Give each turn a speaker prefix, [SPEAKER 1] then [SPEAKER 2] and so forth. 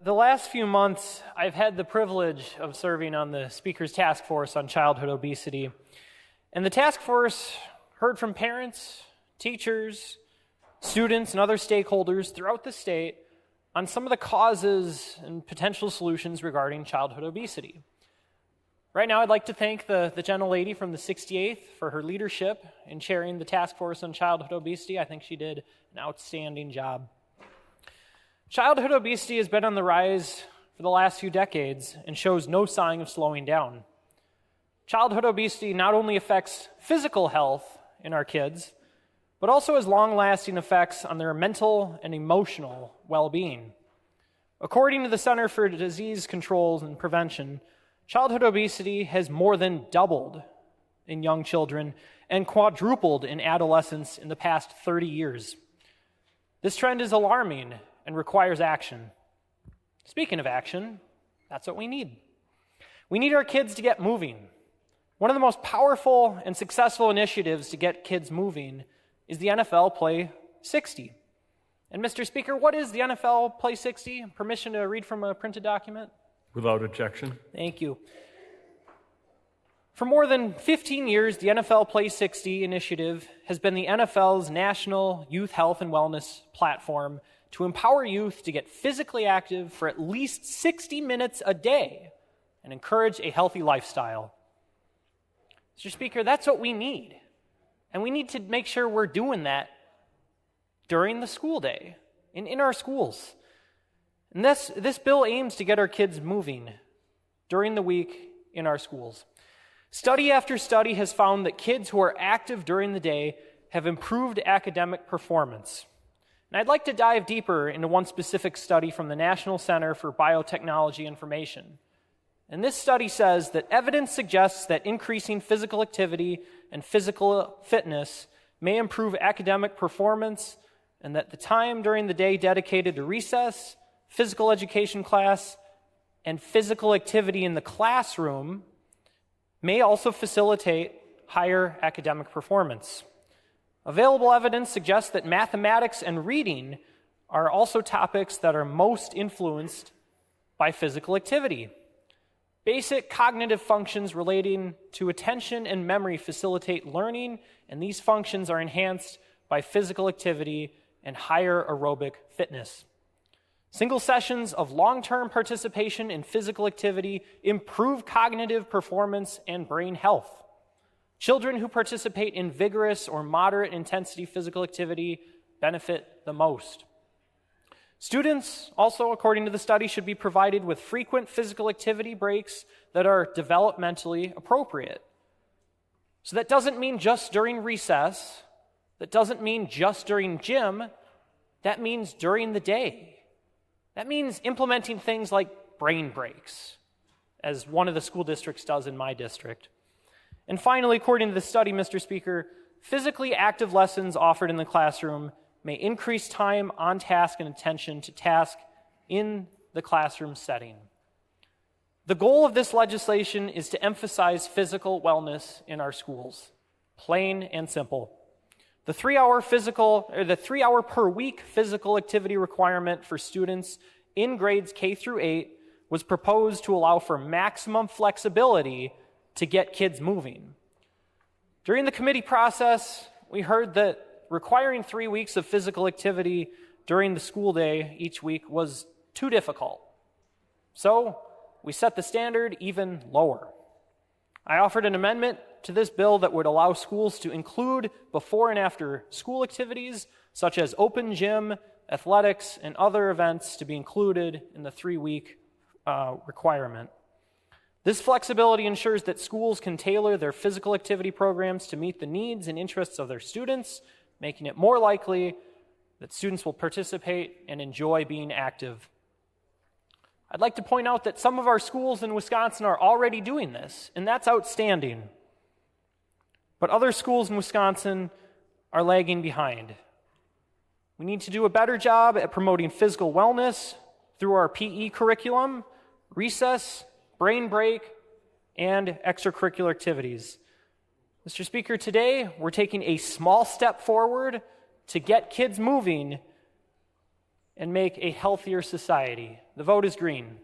[SPEAKER 1] The last few months, I've had the privilege of serving on the Speaker's Task Force on Childhood Obesity. And the task force heard from parents, teachers, students, and other stakeholders throughout the state on some of the causes and potential solutions regarding childhood obesity. Right now, I'd like to thank the gentlelady from the 68th for her leadership in chairing the task force on childhood obesity. I think she did an outstanding job. Childhood obesity has been on the rise for the last few decades and shows no sign of slowing down. Childhood obesity not only affects physical health in our kids, but also has long-lasting effects on their mental and emotional well-being. According to the Center for Disease Control and Prevention, childhood obesity has more than doubled in young children and quadrupled in adolescents in the past 30 years. This trend is alarming and requires action. Speaking of action, that's what we need. We need our kids to get moving. One of the most powerful and successful initiatives to get kids moving is the NFL Play 60. And Mr. Speaker, what is the NFL Play 60? Permission to read from a printed document?
[SPEAKER 2] Without objection.
[SPEAKER 1] Thank you. For more than 15 years, the NFL Play 60 initiative has been the NFL's national youth health and wellness platform to empower youth to get physically active for at least 60 minutes a day and encourage a healthy lifestyle. Mr. Speaker, that's what we need. And we need to make sure we're doing that during the school day and in our schools. And this bill aims to get our kids moving during the week in our schools. Study after study has found that kids who are active during the day have improved academic performance. And I'd like to dive deeper into one specific study from the National Center for Biotechnology Information. And this study says that evidence suggests that increasing physical activity and physical fitness may improve academic performance, and that the time during the day dedicated to recess, physical education class, and physical activity in the classroom may also facilitate higher academic performance. Available evidence suggests that mathematics and reading are also topics that are most influenced by physical activity. Basic cognitive functions relating to attention and memory facilitate learning, and these functions are enhanced by physical activity and higher aerobic fitness. Single sessions of long-term participation in physical activity improve cognitive performance and brain health. Children who participate in vigorous or moderate intensity physical activity benefit the most. Students also, according to the study, should be provided with frequent physical activity breaks that are developmentally appropriate. So that doesn't mean just during recess. That doesn't mean just during gym. That means during the day. That means implementing things like brain breaks, as one of the school districts does in my district. And finally, according to the study, Mr. Speaker, physically active lessons offered in the classroom may increase time on task and attention to task in the classroom setting. The goal of this legislation is to emphasize physical wellness in our schools. Plain and simple. The 3 hour per week physical activity requirement for students in grades K through 8 was proposed to allow for maximum flexibility to get kids moving. During the committee process, we heard that requiring 3 weeks of physical activity during the school day each week was too difficult. So we set the standard even lower. I offered an amendment to this bill that would allow schools to include before and after school activities, such as open gym, athletics, and other events to be included in the 3-week requirement. This flexibility ensures that schools can tailor their physical activity programs to meet the needs and interests of their students, making it more likely that students will participate and enjoy being active. I'd like to point out that some of our schools in Wisconsin are already doing this, and that's outstanding. But other schools in Wisconsin are lagging behind. We need to do a better job at promoting physical wellness through our PE curriculum, recess, brain break, and extracurricular activities. Mr. Speaker, today we're taking a small step forward to get kids moving and make a healthier society. The vote is green.